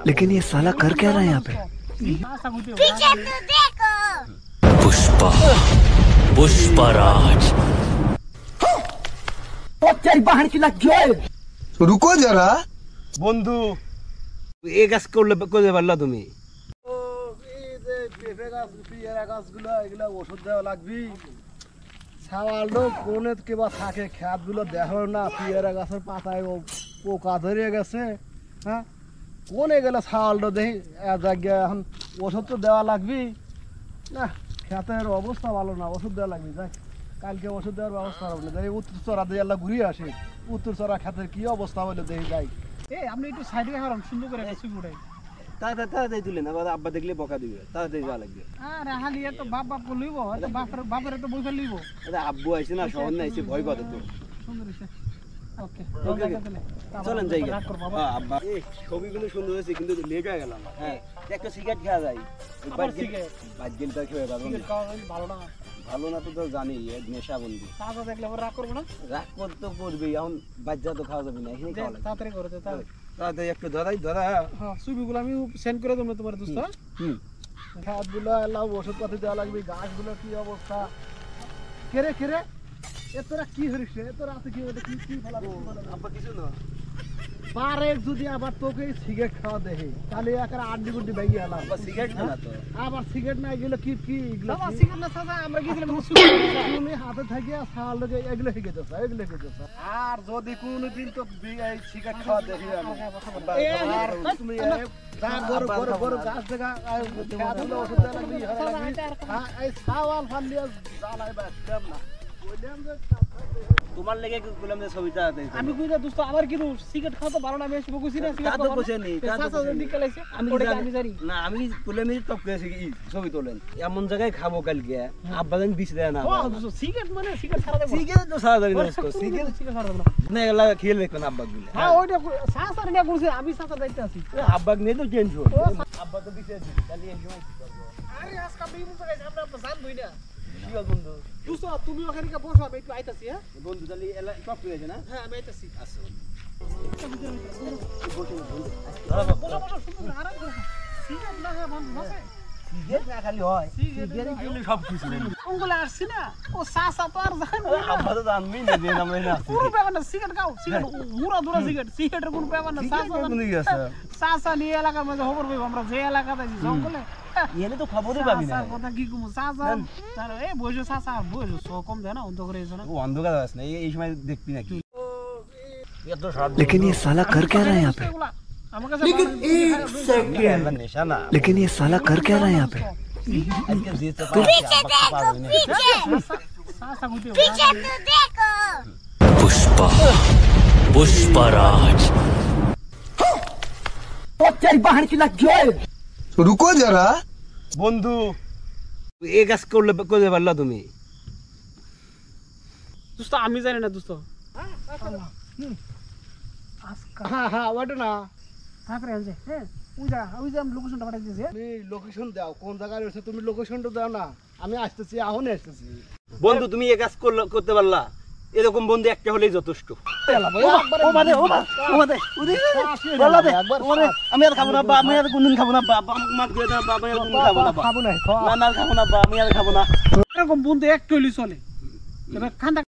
लेकिन ये साला कर क्या रहा है यहाँ पे? पुष्पा पुष्पराज। रुको जरा বন্ধু এই কাজ করলে করতে পারলা তুমি? পেঁপে গাছ পেয়ারা গাছগুলো এগুলো ওষুধ দেওয়া লাগবে। ছাওয়ালো কোনে কিবা থাকে খেতগুলো দেখো না, পেয়ারা গাছের পাতায় পোকা ধরে গেছে। হ্যাঁ কোনে গেলে ছাওয়ালটা দেখি জায়গায় এখন ওষুধ তো দেওয়া লাগবে না। খেতের অবস্থা ভালো না, ওষুধ দেওয়া লাগবে। যাই কালকে ওষুধ দেওয়ার ব্যবস্থা হবে না। যাই উত্তর চড়া দিয়ে আল্লাহ ঘুরিয়ে আসে, উত্তর চড়া খেতের কি অবস্থা হলো দেখি। যাই আপনি একটু সাইডে হারাম সুন্দর করে ছবি উঠাই। তাড়াতাড়ি তুলে না, আব্বা দেখলে বকা দিবে। তাড়াতাড়ি যাওয়া লাগবে। আরে হালি এত বাপ বাপ লইব, এত বাপের এত বই ফেল লইব। আরে আব্বু আইছে না, শহর না আইছে, ভয় পাবে তো। সুন্দর হইছে। ওকে চলেন যাই। হ্যাঁ আব্বা এই ছবিগুলো সুন্দর হয়েছে, কিন্তু লেট হয়ে গেলাম। হ্যাঁ একটা সিগারেট খাওয়া যায়, বাজগেলটা খেয়ে যাবো। ভালো না, ভালো না তো তো জানি, নেশা বন্ধু। তাজা দেখলে রাগ করবো না? রাগ করতে করবি, এখন বাচ্চা তো খাওয়া যাবে না, এখানে খাওয়া লাগবে। তাড়াতাড়ি করে দে তাড়াতাড়ি একটু ধরা। হ্যাঁ ছবিগুলো আমি সেন্ড করে দেবো তোমার দোস্ত। খেতগুলো এলাম ওষুধপাতি দেওয়া লাগবে। গাছগুলো কি অবস্থা? কেরে কেরে এ তোরা কি হরিস রে? তোরা আছে কি কি ফেলা? আব্বা কিছু না পারে যদি আবার তোকে সিগারেট খাওয়া দেখে তাহলে একার আড্ডি গুড্ডি ভেঙে এলাম। আব্বা সিগারেট খানা তো। আবার সিগারেট না, এগুলো কি কি এগুলো? বাবা সিগারেট না সাজা আমরা গিয়েছিলাম তুমি হাতে থাকিয়া সাল লোকে এগুলো শিখে দিচ্ছ, এগুলো শিখে দিচ্ছ। আর যদি কোনোদিন তো এই সিগারেট খাওয়া দেখি আমি, আর তুমি যা গরু গরু গরু গাছ দেখা খেয়ালে ওষুধ দেওয়া লাগবে। হ্যাঁ এই সাওয়াল ফালিয়া জ্বালাইবা কেমন না বললাম যে তোমার লেগে বললাম যে ছবিটা দেই। আমি কইরা দোস্ত আবার কি সিগারেট খাওয়া তো ভালো না, আমি এসে বকুছি না সিগারেট খাওয়া। বসেনি আমি জানি না, আমি বললাম যে টপ করেছি কি ছবি তোলেন, এমন জায়গায় খাবো কালকে আব্বা জান বিষ দেয় না। ও দোস্ত সিগারেট মানে সিগারেট ছাড়া দেব? সিগারেট তো সারা যাবে না, সিগারেট ছাড়া দেব না। না এগুলা খেয়ে দেখবেন আব্বা গুলো। হ্যাঁ ওইটা সাসার নিয়ে করছে, আমি সাসার দায়িত্বে আছি। আব্বা নিয়ে তো টেনশন, আব্বা তো বিষ দিছে, তাহলে এই সময় কি করব? আরে আজকে বিমু তো গাইছে, আমরা জান দই না। কি বন্ধু? দোস্ত তুমি ওখানে কা বসো, আমি একটু আইতাছি। হ্যাঁ বন্ধু তাহলে এলা টপ করেছে না? হ্যাঁ আমি আইতাছি। আচ্ছা বসো বসো সুন্দর আরাম করে। সিগারেট না হ্যাঁ বন্ধু আছে। সিগারেট না খালি হয়, সিগারেট খেলে সব কিছু নেই। অঙ্গুলা আসছি না, ও সাসা তো আর জানি না। আব্বা তো জানবি না যে আমরা না আছি। পুরো ব্যাপার না, সিগারেট খাও, সিগারেট মুরা দুরা সিগারেট, সিগারেটের কোনো ব্যাপার না। সাসা নিয়ে এলাকার মধ্যে খবর পাইব, আমরা যে এলাকাতে আছি জঙ্গলে এনে তো খবরই পাবি না। সাসার কথা কি কমু? সাসা তাহলে এই বইজো সাসা বইজো সো কম দেয় না, অন্ধ করে এসো না। ও অন্ধকার আছে না, এই সময় দেখবি না কি এত শর্ট। लेकिन ये साला कर क्या रहा है यहाँ पे? আমার কাছে নেশা না। लेकिन ये साला कर क्या रहा है यहाँ पे? আজকে যেতে পারছি আব্বা পারবে না। সাসা গুতে पुष्पा पुष्पराज। रुको जरा বন্ধু এই কাজ করলে করতে পারলা তুমি? দোস্ত আমি জানি না দোস্ত। হ্যাঁ হ্যাঁ ওটা না, তারপরে আনছে হ্যাঁ ওই যে আমি লোকেশনটা পাঠিয়ে দিয়েছি। তুমি লোকেশন দাও, কোন জায়গায় রয়েছে তুমি লোকেশনটা দাও না, আমি আসতেছি, এখনই আসতেছি। বন্ধু তুমি এই কাজ করতে পারলা? এরকম বন্ধু একটা হলেই যথেষ্ট। আমি আর খাবো না, আমি আর কোনদিন খাবো না, খাবো না আমি আর খাবো না। এরকম বন্ধু একটু হইলে চলে। এবার খান্দা